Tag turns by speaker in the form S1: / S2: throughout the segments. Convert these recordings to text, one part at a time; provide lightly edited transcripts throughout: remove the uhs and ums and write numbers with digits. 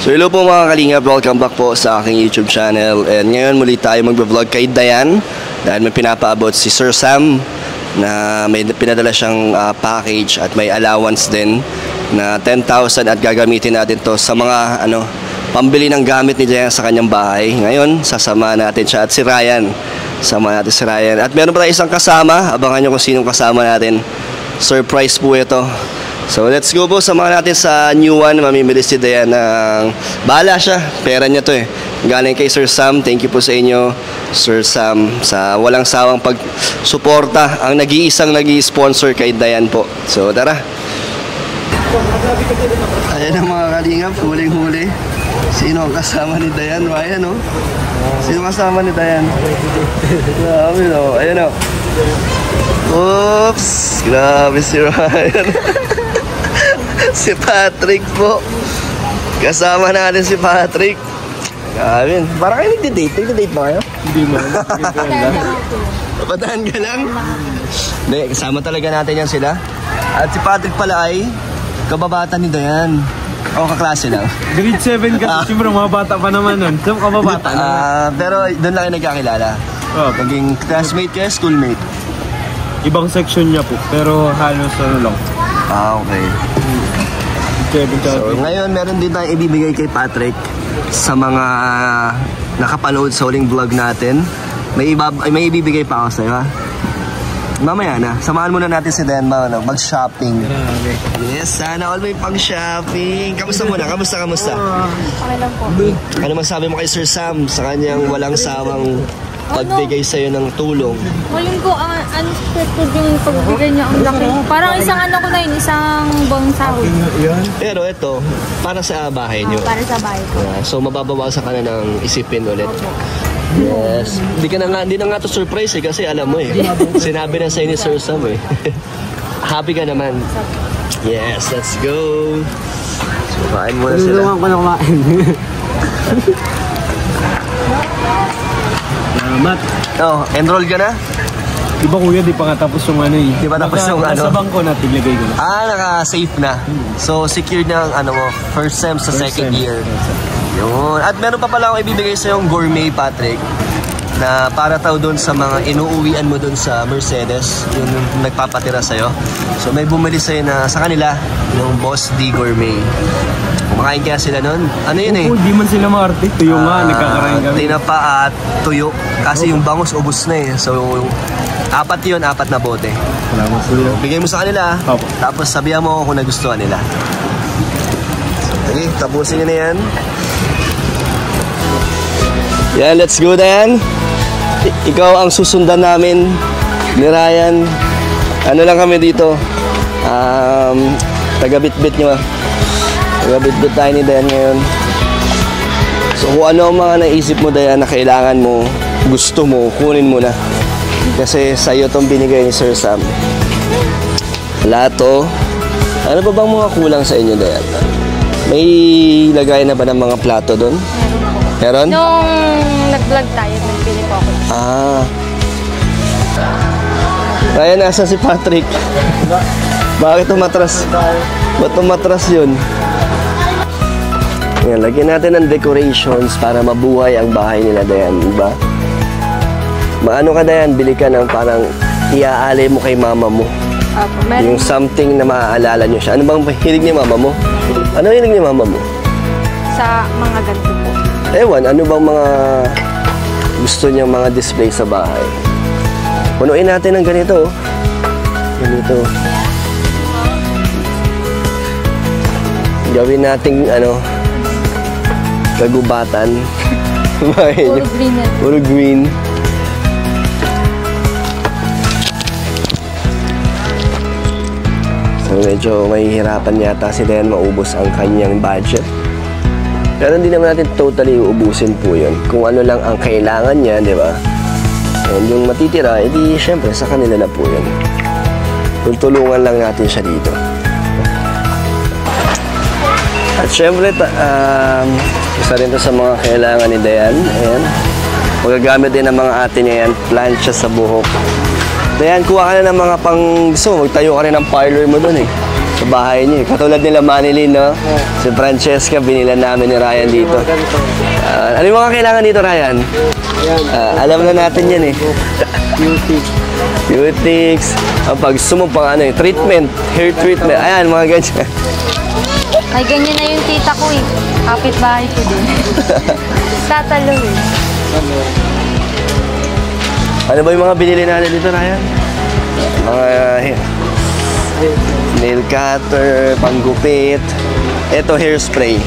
S1: So hello po mga kalingap, welcome back po sa aking YouTube channel. And ngayon muli tayo magbe-vlog kay Dayan dahil may pinapaabot si Sir Sam na may pinadala siyang package at may allowance din na 10,000 at gagamitin natin to sa mga pambili ng gamit ni Dayan sa kanyang bahay. Ngayon sasama natin siya at si Ryan. Sama natin si Ryan. At meron pa isang kasama, abangan nyo kung sinong kasama natin. Surprise po ito. So let's go po, samahan natin sa new one. Mamimili si Dayan ng bahala siya, pera niya to eh. Galing kay Sir Sam. Thank you po sa inyo Sir Sam sa walang sawang pagsuporta, ang nag-iisang nag-i-sponsor kay Dayan po. So tara. Ayan ang mga kalingap, huling-huli. Sino ang kasama ni Dayan? Ryan, no? Sino kasama ni Dayan? Grabe, no? Ayan, no? Oops! Grabe si Ryan. Si Patrick po. Kasama natin si Patrick. Grabe. Parang kayo nagdi-date. Nagdi-date ba kayo?
S2: Hindi mo.
S1: Napatahan ka lang? Hindi, kasama talaga natin yan sila. At si Patrick pala ay kababata ni Dayan. O kaklase lang.
S2: Grade 7 kasi. Siyempre mga bata pa naman nun. So kababata naman.
S1: Pero doon lang kayo nagkakilala. Naging classmate kayo, schoolmate?
S2: Ibang section niya po. Pero halos lang.
S1: Okay. So, ngayon meron din tayong ibibigay kay Patrick sa mga nakapanood sa huling vlog natin. May ibibigay pa ako sa'yo, ha? Mamaya na. Samahan muna natin si Dan mag-shopping. Yes, sana all may pang-shopping. Kamusta muna? Kamusta?
S3: Okay lang po.
S1: Ano masabi mo kay Sir Sam sa kanyang walang sawang pagbigay sa'yo ng tulong?
S3: Huling ko, unexpected yung pagbigay niya ang laki. Parang isang ko na yun, isang buong sahod.
S1: Pero ito, para sa bahay niyo.
S3: Para sa bahay ko.
S1: So mababawasan ka na ng isipin ulit. Yes. Hindi na nga to surprise eh, kasi alam mo eh. Sinabi na sa'yo ni Sir Sam eh. Happy ka naman. Yes, let's go. So, kain muna sila.
S2: Tulungan ko na kumain. Salamat.
S1: Enroll ka na?
S2: Diba kuya, di pa nga tapos yung
S1: Di ba tapos yung
S2: Nasa bangko na, tiglagay ko na.
S1: Naka-safe na. So, secured na ang mo, first sem sa second year. Yun. At meron pa pala akong ibibigay sa yung gourmet, Patrick, na para tao doon sa mga inuuwian mo doon sa Mercedes, yung nagpapatira sa'yo. So, may bumili sa'yo na sa kanila, yung Boss D Gourmet. Kumakain kaya sila nun? Ano yun eh?
S2: Di man sila maarte. Tuyo nga, nagkakarain kami.
S1: Tinapa at tuyo. Kasi yung bangus, ubos na eh. So, apat na bote.
S2: Salamat sa'yo.
S1: Bigay mo sa kanila.
S2: Opo.
S1: Tapos sabihan mo kung nagustuhan nila. Okay, tapusin nyo na yan. Yan, let's go Dayan. Ikaw ang susundan namin ni Ryan. Ano lang kami dito? Taga-bit-bit nyo. Taga-bit-bit tayo ni Dayan ngayon. So kung ano ang mga naisip mo Dayan na kailangan mo, gusto mo, kunin mo na. Kasi sa'yo itong binigay ni Sir Sam. Lato. Ano pa bang mga kulang sa inyo Dayan? May lagay na ba ng mga plato doon? Meron?
S3: Nung nag-vlog tayo, nagpili po ako.
S1: Ryan, nasa si Patrick? Bakit umatras? Ba't umatras yun? Yan, lagyan natin ng decorations para mabuhay ang bahay nila Dayan, diba? Maano ka Dayan, bili ka ng parang iaalay mo kay mama mo. Yung something na maaalala nyo siya. Ano bang hilig ni mama mo? Ano hilig ni mama mo?
S3: Sa mga ganito po.
S1: Ewan, ano bang mga gusto niyang mga display sa bahay? Punuin natin ng ganito. Ganito. Gawin nating kagubatan.
S3: Puro green yan.
S1: Puro green. So medyo mahihirapan yata si Dayan maubos ang kanyang budget. Pero hindi naman natin totally uubusin po yun. Kung ano lang ang kailangan niya, di ba? And yung matitira, edi syempre sa kanila na po yun. Tulungan lang natin siya dito. At syempre, isa rin to sa mga kailangan ni Dayan. Ayan. Magagamit din ng mga ate niya yan. Plancha sa buhok. Dayan, kuha ka na ng mga pang... So, magtayo ka rin ng parlor mo dun eh. sa bahay niyo. Katulad nila Manilyn, no? Si Francesca, binilan namin ni Ryan dito. Ano yung mga kailangan dito, Ryan? Alam na natin yan eh. Cutics. Pag sumupang ano eh, treatment, hair treatment. Ayan, mga ganyan.
S3: Ay, ganyan na yung tita ko eh. Kapit-bahay ko din. Tatalo eh.
S1: Ano ba yung mga binili natin dito, Ryan? Mga nail cutter, panggupit. Ito, hairspray.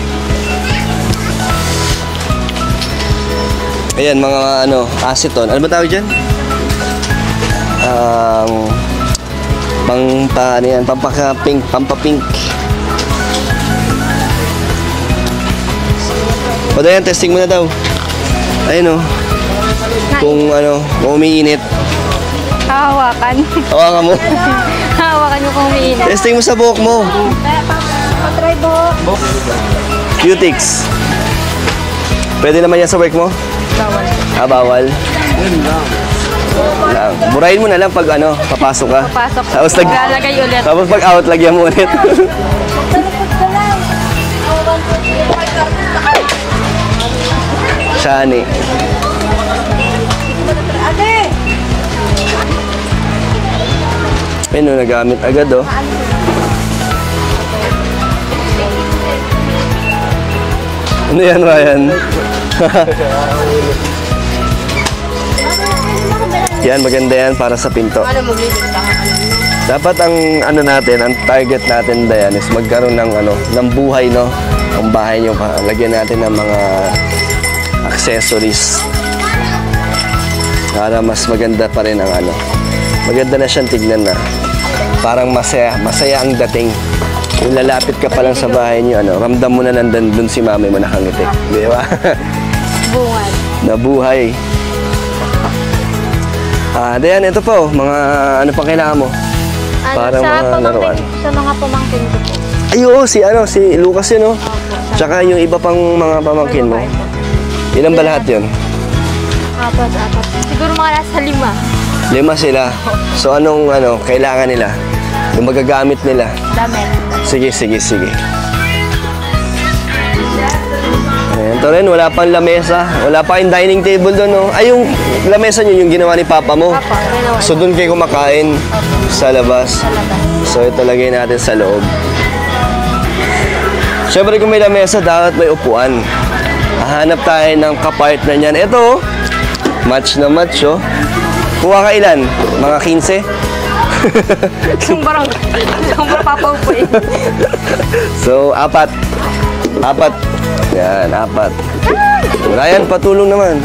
S1: Ayan, mga ano, acetone. Ano ba tawag dyan? Pampaka-pink, pampapink. O dayan, testing mo na daw. Ayun o. Kung ano, kung umiinit.
S3: Hahawakan.
S1: Hawakan mo.
S3: Hahawakan yung kung umiinit.
S1: Testing mo sa buhok mo.
S3: Patry buhok.
S1: Cutics. Pwede naman yan sa work mo?
S3: Bawal.
S1: Bawal. Lang. Burahin mo na lang pag ano, papasok ka.
S3: Papasok.
S1: Tapos
S3: Lalagay ulit.
S1: Tapos pag out, lagyan mo ulit. Shani. Ayun, nagamit agad oh. Ano yan, Ryan? Yan, maganda yan para sa pinto. Dapat ang ano natin, ang target natin Dayan is magkaroon ng ano, ng buhay, no? Ang bahay niyo pa. Lagyan natin ng mga accessories. Para mas maganda pa rin ang ano. Maganda na siyang tignan na. Parang masaya ang dating. Yung lalapit ka pa lang sa bahay niyo, ano, ramdam mo na nandan dun si mami mo nakangiti. Di ba?
S3: Bungan.
S1: Nabuhay. Dayan, ito po, mga ano pang kailangan mo?
S3: Ano,
S1: Parang
S3: sa
S1: mga laruan.
S3: Sa mga pamangkin ko po.
S1: Ay, oo, si Lucas yun, oh. Tsaka yung iba pang mga pamangkin mo. Ilan ba lahat yun?
S3: Apat. Siguro mga nasa 5.
S1: 5 sila. So, anong kailangan nila? Yung magagamit nila?
S3: Damit.
S1: Sige. Ayan, ito rin, wala pang lamesa. Wala pa yung dining table doon, no? Ay, yung lamesa nyo, yung ginawa ni Papa mo.
S3: Papa, ginawa.
S1: So, doon kayo kumakain sa labas. So, ito lagay natin sa loob. Siyempre, kung may lamesa, dapat may upuan. Hahanap tayo ng kapartner niyan. Ito, match na match, oh. Kuha ka ilan? Mga 15?
S3: Yung barang papaw po eh.
S1: So, 4. Yan, 4. Ryan, patulong naman.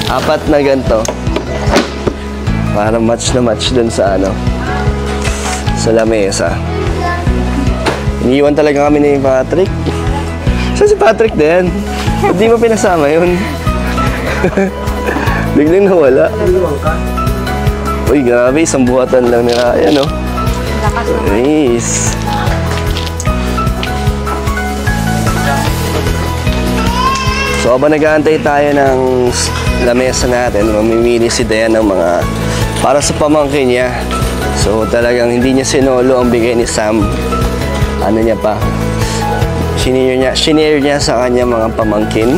S1: 4 na ganito. Para match na match dun sa sa lamesa. Iniiwan talaga kami ni Patrick. Saan si Patrick din? Hindi mo pinasama yun? Biglang nawala. Uy, grabe, isang buhatan lang nila. Ayan, oh.
S3: Lakas naman.
S1: Nice. So, habang nag-aantay tayo ng lamesa natin, mamimili si Dayan ng mga para sa pamangkin niya. So, talagang hindi niya sinolo ang bigay ni Sam. Ano niya pa? Shinare niya sa kanya mga pamangkin.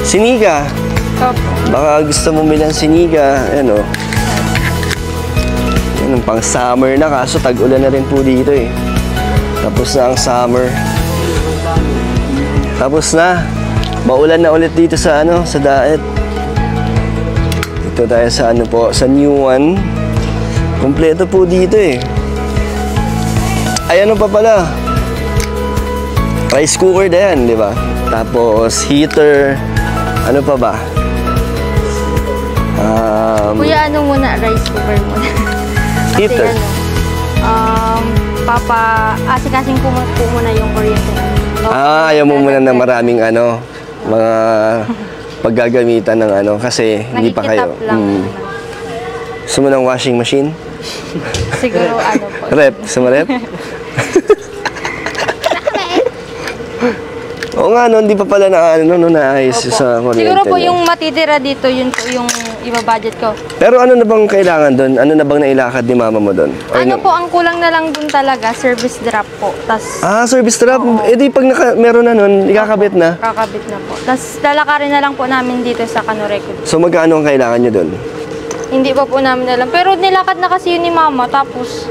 S1: Siniga. Baka gusto mo bilang siniga. Ano? Yan, pang summer na, kaso tag-ulan na rin po dito eh. Tapos na ang summer. Tapos na. Maulan na ulit dito sa sa Daet. Dito tayo sa sa new one. Kompleto po dito eh. Ay, ano pa pala? Rice cooker na yan, di ba? Tapos heater. Ano pa ba?
S3: Kuya, ano muna? Rice cooker muna. Kasi
S1: Heater.
S3: asikasin ko po muna yung kuryente.
S1: Ayaw mo muna ng maraming mga paggagamitan ng kasi hindi pa kayo.
S3: Nakikitap lang.
S1: Gusto mo ng washing machine?
S3: Siguro po.
S1: Rep? Gusto mo rep? Oo nga, no, hindi pa pala naayos sa kuryente.
S3: Siguro po
S1: niyo.
S3: yung matitira dito, yun po yung iba-budget ko.
S1: Pero ano na bang kailangan doon? Ano na bang nailakad ni mama mo doon?
S3: Ano po, ang kulang na lang dun talaga, service drop po.
S1: Service trap. Eh di pag meron na nun, ikakabit na.
S3: Kakabit na po. Tapos lalakarin na lang po namin dito sa Kanoreco.
S1: So magkano ang kailangan nyo doon?
S3: Hindi pa po namin alam. Pero nilakad na kasi yun ni mama, tapos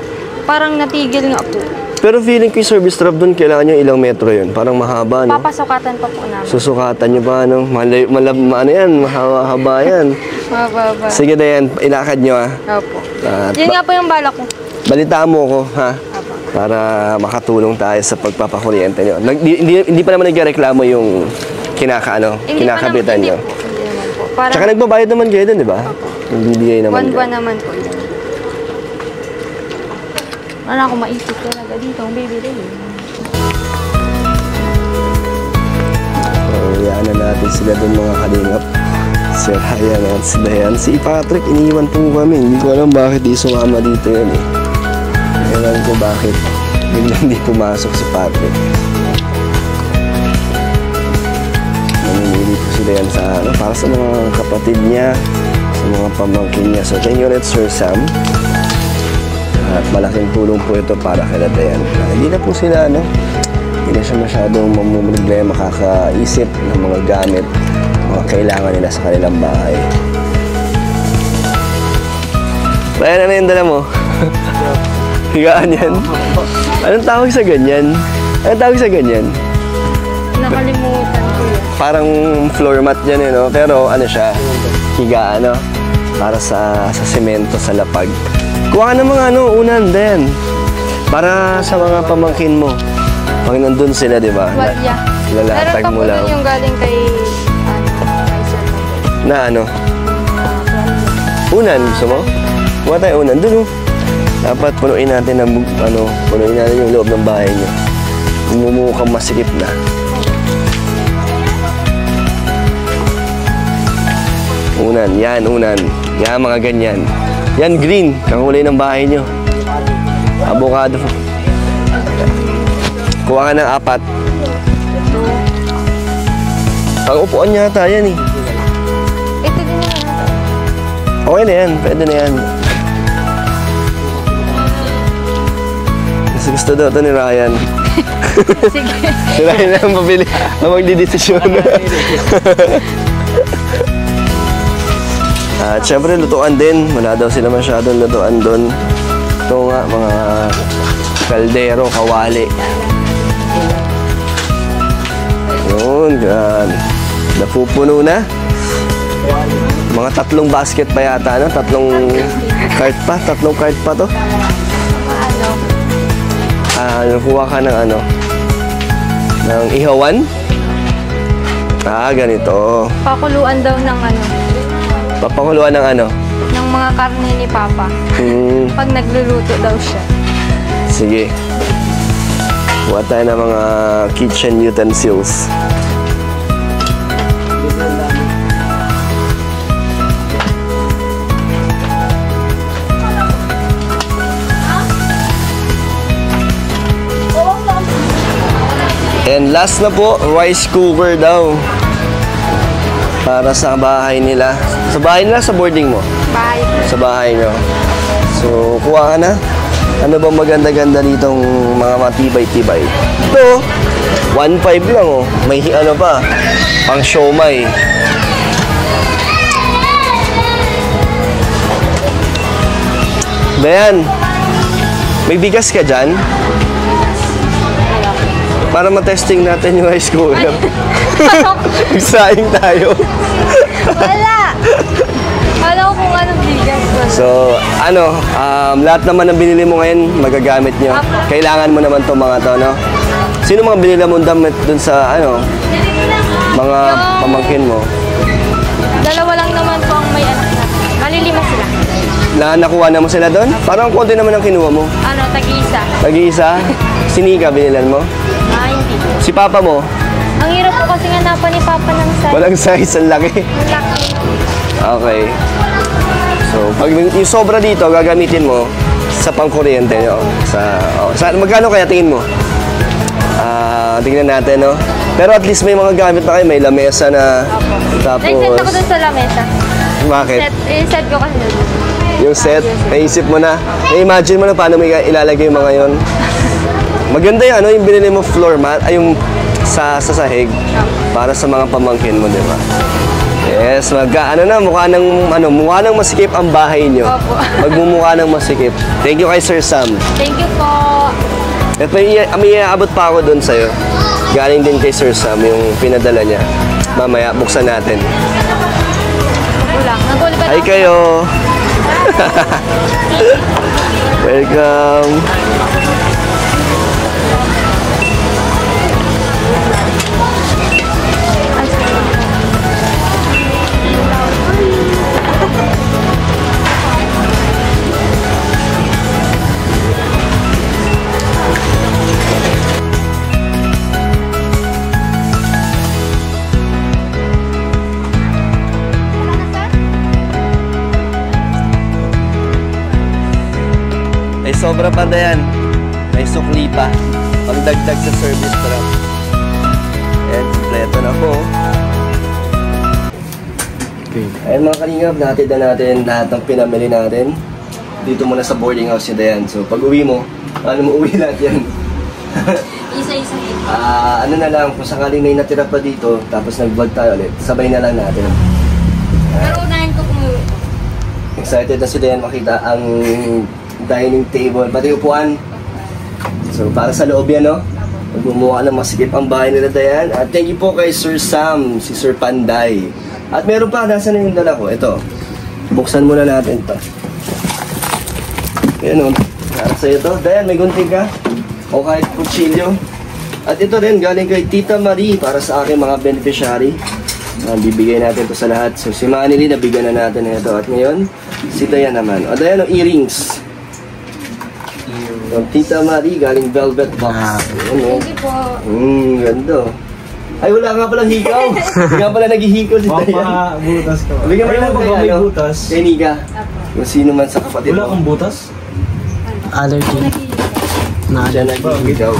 S3: parang natigil nga po.
S1: Pero feeling ko yung service trap doon, kailangan nyo ilang metro yun. Parang mahaba, no?
S3: Papasukatan pa po namin.
S1: Susukatan nyo ba, no? Ano yan, mahaba yan.
S3: Mababa.
S1: Sige, Dayan, ilakad nyo, ah.
S3: Opo.
S1: At
S3: Yun nga po yung balak ko.
S1: balitaan mo ko, ha?
S3: Opo.
S1: Para makatulong tayo sa pagpapakuryente nyo. Hindi pa naman nagreklamo yung kinakabitan nyo.
S3: Hindi naman po. Parang
S1: Tsaka nagbabayad naman kayo doon, di ba? Nagbibigay naman kayo.
S3: buwan naman po yun. Wala akong maisip talaga dito ang bibili.
S1: Hayaan na natin sila doon mga kalingap. Si Ryan at si Dayan. Si Patrick, iniwan po kami. Hindi ko alam bakit di sumama dito yan eh. Ewan ko bakit biglang di pumasok si Patrick. Namimili po si Dayan sa para sa mga kapatid niya, sa mga pamangkin niya. So thank you ulit, Sir Sam. At malaking tulong po ito para kay Dayan. Hindi na po sila, hindi na siya masyadong mamumroblema, makakaisip ng mga gamit, mga kailangan nila sa kanilang bahay. Bayan, ano yung dala mo? Higaan yan? Anong tawag sa ganyan? Anong tawag sa ganyan?
S3: Nakalimutan ko yun.
S1: Parang floor mat yan eh, no? Pero ano siya, higaan, no? Para sa semento, sa lapag. Kuha ka ng mga unan din. Para sa mga pamangkin mo. Pag nandun sila, di ba?
S3: Walya.
S1: Lalatag mo lang.
S3: Meron pa po yung galing kay Sir Sam.
S1: Na ano? Unan, gusto mo? Kuha tayo unan. Dun, dapat punuin natin yung loob ng bahay niyo. Mumukhang masikip na. Unan, yan, unan. Yan, mga ganyan. Yan, green. Kakulay ng bahay nyo. Avocado. Kuha ka ng 4. Ang upuan niya ata yan eh.
S3: Ito din naman.
S1: Okay na yan. Pwede na yan. Kasi gusto daw ito ni Ryan.
S3: Sige.
S1: Si Ryan na ang mabili. Ang magdidesisyon. At syempre lutuan din. Wala daw sila masyadong lutuan doon. Ito nga, mga kaldero, kawali. Yun, gan. Napupuno na. Mga 3 basket pa yata, 3 cart pa. 3 cart pa to. Kuha ka ng ng ihawan. Ganito.
S3: Pakuluan daw ng
S1: Papakuluan ng
S3: ng mga karne ni Papa. Pag nagluluto daw siya.
S1: Sige. Kuha tayo ng mga kitchen utensils. And last na po, rice cooker daw. Para sa bahay nila. Sa bahay nila, sa boarding mo?
S3: Bahay.
S1: Sa bahay nyo. So, kuha ka na. Ano bang maganda-ganda ditong mga matibay-tibay? Ito, 1.5 lang oh. May pa, pang siomay. Dayan, may bigas ka dyan? Para matesting natin yung rice cooker. Nagsaing tayo.
S3: Wala! Wala ko kung anong bigas.
S1: So, lahat naman ng binili mo ngayon, magagamit nyo. Kailangan mo naman itong mga to, no? Sino mga binili mong damit dun sa, mga pamangkin mo?
S3: 2 lang naman po ang may anak na. Malilima sila.
S1: Nakuha na mo sila doon? Parang konti naman ang kinuha mo.
S3: Tag-isa.
S1: Tag-iisa? Sinika, binilan mo?
S3: Hindi.
S1: Si papa mo?
S3: Ang hirap po kasi nga napa ni Papa ng size.
S1: Walang size, ang laki.
S3: Ang laki.
S1: Okay. So, pag yung sobra dito, gagamitin mo sa pangkuryente nyo. Magkano kaya tingin mo? Tingnan natin, no? Pero at least may mga gamit na kayo. May lamesa na. Tapos...
S3: Nag-set ako dun sa lamesa.
S1: Bakit?
S3: Set ko kasi dun.
S1: Yung set, naisip mo na. Na-imagine mo na paano may ilalagay yung mga yon. Maganda yung ano, yung binili mo floor mat, ay yung sa sahig para sa mga pamangkin mo, di ba? Yes, mukha nang masikip ang bahay nyo.
S3: Opo.
S1: Magmumukha nang masikip. Thank you kay Sir Sam.
S3: Thank you po.
S1: At may iaabot pa ako doon sa'yo. Galing din kay Sir Sam yung pinadala niya. Mamaya, buksan natin.
S3: Kulang. Nagulit ba
S1: Hi kayo! Welcome! Ay sobra pa na yan. May sukli pa. Pagdagdag sa service truck. Ayan, kompleto na po.
S2: Okay.
S1: Ayan mga kalingap, natin na natin lahat ng pinamili natin. Dito muna sa boarding house ni Dayan. So pag uwi mo, paano mo uwi lahat yan?
S3: Isa-isa.
S1: Ano na lang, kung sakaling may natira pa dito, tapos nag-vlog tayo ulit, sabay na lang natin.
S3: Pero unahin ko kumuwi.
S1: Excited na si Dayan makita ang dining table, pati upuan. So para sa loob yan, no? Magmumukha ng masikip ang bahay nila Dayan. At thank you po kay Sir Sam, si Sir Panday. At meron pa, nasa na yung dala ko? Ito, buksan muna natin ito. Yan o, para sa'yo ito. Dayan, may gunting ka? O kahit kutsilyo. At ito rin, galing kay Tita Marie para sa aking mga beneficiary. Bibigay natin ito sa lahat. So si Manili, nabigyan na natin ito. At ngayon, si Dayan naman. O Dayan, earrings. Yung Tita Marie, galing velvet box. Ano?
S3: Thank you po.
S1: Ganda. Ay, wala nga palang hikaw. Hindi nga pala naghihikaw si Dayan.
S2: Butas ka.
S1: Bigyan mo
S2: Ay,
S1: lang
S2: ba
S1: kay,
S2: may
S1: ano,
S2: butas?
S1: kay Nika. Kung sino man sa kapatid
S2: Wala
S1: mo.
S2: kang butas?
S4: Allergy.
S1: Siya naghihikaw.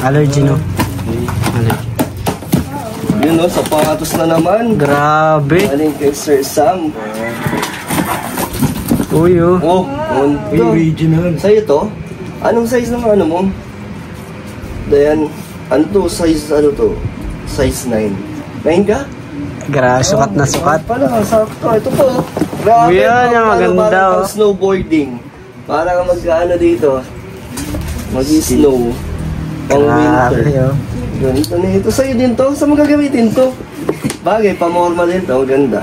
S4: Allergy, no? Allergy.
S1: Yun o, sapatos na naman.
S4: Grabe.
S1: Galing kay Sir Sam.
S4: Uy, oh.
S1: Oh, ito.
S2: Original.
S1: Sa'yo to? Anong size ng ano mo? Dayan, ano to? Size ano to? Size 9. 9 ka?
S4: Grabe, sukat na sukat.
S1: Pala, sakto. Ito po. Grabe.
S4: Uy, yan, yung maganda,
S1: Parang
S4: oh.
S1: pang snowboarding. Para ka magkaano dito. Mag-snow. Pang winter.
S4: Grabe, oh.
S1: Ganito na ito. Sa'yo din to? Saan mo gagamitin to? Bagay, pamorma din to. Ganda.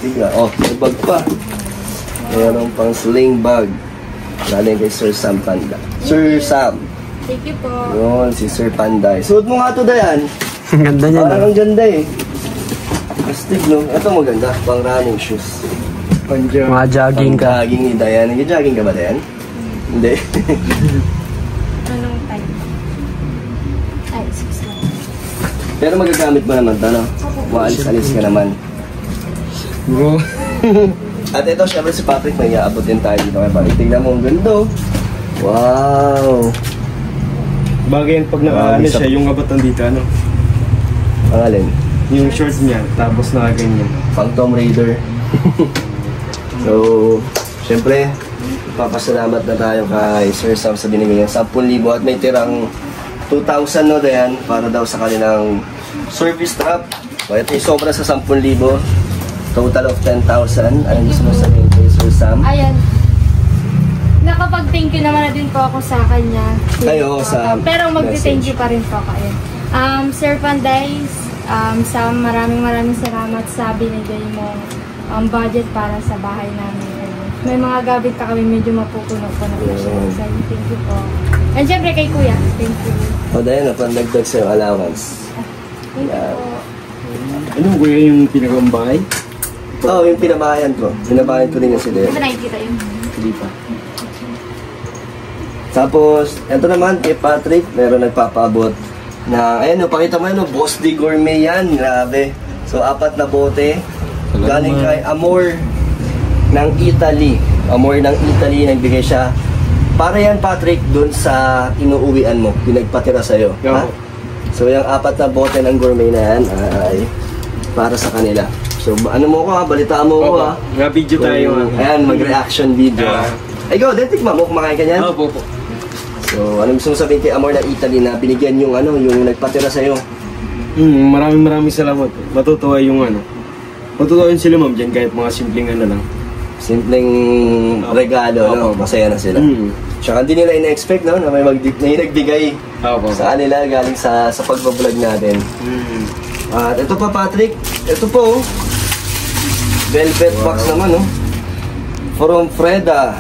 S1: Tiga. Oh, may bag pa. Meron pang sling bag. Galing kay Sir Sam Panda. Sir Sam.
S3: Thank you po.
S1: Yun, si Sir Panday. Suot mo nga to, Dayan.
S4: Ang ganda niya,
S1: Parang
S4: no?
S1: ang ganda eh. Astig, no? Ito maganda. Pang running shoes.
S4: Mga jogging
S1: Pang
S4: ka.
S1: jogging ni Dayan. Nag-jogging ka ba, Dayan? Hindi.
S3: Anong time? Ay, 6 lang.
S1: Pero magagamit mo naman to, no? Maalis-alis ka naman.
S2: Bro.
S1: At ito, syempre si Patrick, may iaabot din tayo dito kay Patrick. Tingnan mo, ang ganda. Wow!
S2: Bagay yan pag nakaano siya, yung abatan dito, ano?
S1: Ang alin?
S2: Yung short niya, tapos nakaganyan.
S1: Pang Tomb Raider. So, syempre, papasalamat na tayo kay Sir Sam sa binigay niya 10,000 at may tirang 2,000 no Dayan para daw sa kanilang service trap. So, ito yung sobra sa 10,000. Total of 10,000. Anong gusto mo sabihin kay Sir Sam?
S3: Ayan. Nakapag-thank you naman na din po ako sa kanya.
S1: Kayo, sa
S3: pero mag-thank
S1: message.
S3: you pa rin po ako. Ayan. Sir Panday, Sam, maraming salamat sa binigay mong budget para sa bahay namin. May mga gamit pa kami medyo mapupuno-puno po siya. So, thank you po. And syempre kay Kuya, thank you.
S1: O Dayan, pandagdag sa yung allowance.
S3: Thank you
S1: Yeah.
S3: po.
S2: Ano kuya yung pinagambay?
S1: Oo, yung pinabahayan ko. Pinabahayan ko din yung si
S3: Di
S1: Dayan.
S3: ba nakikita yun?
S1: Hindi pa. Tapos, eto naman kay Patrick, meron nagpapaabot na, ayun, pakita mo yun, Boss de Gourmet yan, grabe. So, 4 na bote, galing kay Amor ng Italy. Amor ng Italy, nagbigay siya Para yan, Patrick, dun sa inuuwian mo, pinagpatira sa'yo. Ha? So, yung 4 na bote ng gourmet na yan ay para sa kanila. So, ano mo ko ha? Balitaan mo ko ha?
S2: Nga video tayo.
S1: Ayan, mag-reaction video. Ikaw, din, tikma mo, kumakain ka niyan?
S2: Opo.
S1: So, ano gusto mo sabihin kay Amor ng Italy na binigyan yung yung nagpatira sa'yo?
S2: Maraming salamat. Matutuwa yung Matutuwa yun sila, ma'am, dyan kahit mga simpleng lang.
S1: Simpleng regalo, no? Masaya na sila. Tsaka hindi nila ina-expect, no? Na may nagbigay sa kanila galing sa pagbablog natin. At ito pa, Patrick. Ito po, velvet box naman, no? From Freda.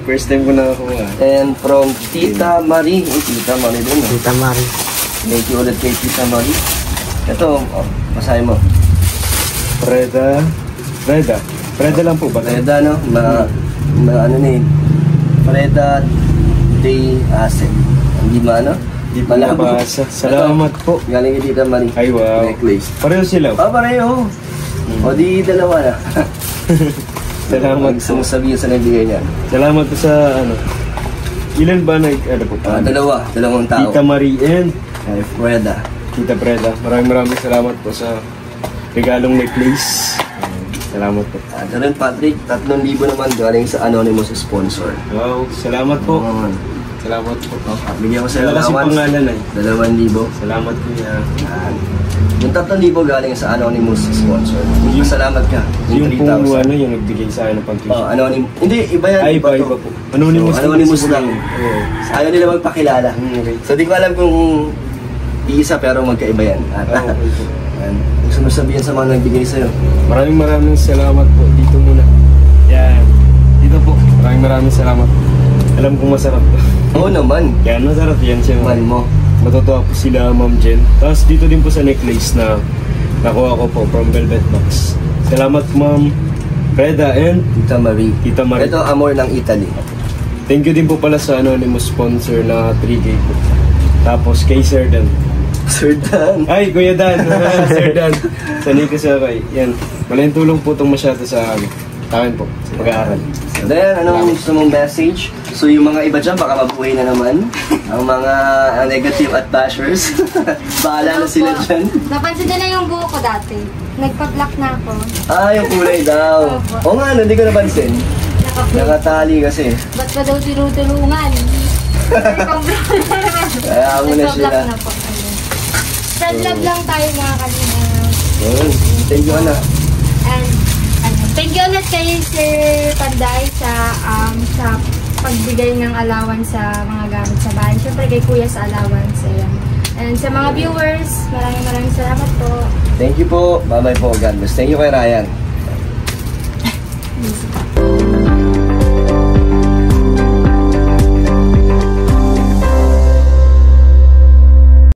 S2: First time ko nakakuha.
S1: And from Tita Marie. Tita Marie din, no?
S4: Tita Mari.
S1: Thank you ulit kay Tita Marie. Ito, basahin mo.
S2: Freda lang po ba?
S1: Freda, no? Freda de Ase. Hindi
S2: Di pa nabasa. Salamat po.
S1: Galing kay Tita Marie.
S2: Ay, wow.
S1: Necklace.
S2: Pareho sila.
S1: Pareho. O di dalawa na.
S2: Salamat
S1: Gusto mo sabihin sa nagbigay niya?
S2: Salamat po sa ilan ba po?
S1: Dalawang tao.
S2: Tita Marie and
S1: Freda.
S2: Tita Freda. Maraming salamat po sa regalong necklace. Salamat po.
S1: At rin, Patrick, 3,000 naman galing sa anonymous sponsor.
S2: Wow, salamat po. Salamat po.
S1: Bigyan ko sa
S2: Wala kasi pangalan ay.
S1: 2,000.
S2: Salamat po niya.
S1: Yung 3,000 galing sa anonymous sponsor. Salamat ka.
S2: Yung pong yung nagbigay sa akin ng pag-t-shirt.
S1: Anonymous. Hindi, iba yan.
S2: Ay, iba po.
S1: Anonymous lang. Ayaw nila magpakilala.
S2: Okay.
S1: So, di ko alam kung iisa pero magkaiba yan. Gusto mo sabihin sa mga nagbigay sa'yo?
S2: Maraming salamat po. Dito muna. Yan. Dito po. Maraming salamat. Alam kong masarap to.
S1: Oo naman.
S2: Yan, masarap yan siya.
S1: Man mo.
S2: Matutuwa po sila, Ma'am Jen. Tapos dito din po sa necklace na nakuha ko po from Velvet Box. Salamat, Ma'am Freda and
S1: Tita Marie.
S2: Tita Marie.
S1: Ito, Amor ng Italy.
S2: Thank you din po pala sa anonymous sponsor na 3K po. Tapos kay Sir Dan.
S1: Sir Dan.
S2: Ay, Kuya Dan. Sir Dan. Sanay ko siya kay. Yan. Malaking tulong po itong masyado sa akin po. Sa pag-aaral.
S1: So then, anong gusto mong message? So yung mga iba dyan, baka mabuhay na naman. Ang mga negative at bashers. Bahala na sila dyan.
S3: Napansin nila yung buho ko dati. Nagpa-black na ako.
S1: Yung kulay daw. Oo nga, hindi ko napansin. Nakatali kasi.
S3: Ba't ba daw tinutulungan?
S1: Kaya mo na sila.
S3: Nagpa-black na po. Spread love lang tayo mga kanina.
S1: Thank you, Ana.
S3: And thank you ulit kay Sir Panday sa pagbigay ng allowance sa mga gamit sa bahay. Siyempre kay Kuya sa allowance. Ayan. And sa mga viewers, maraming salamat po.
S1: Thank you po. Bye-bye po. God bless. Thank you kay Ryan.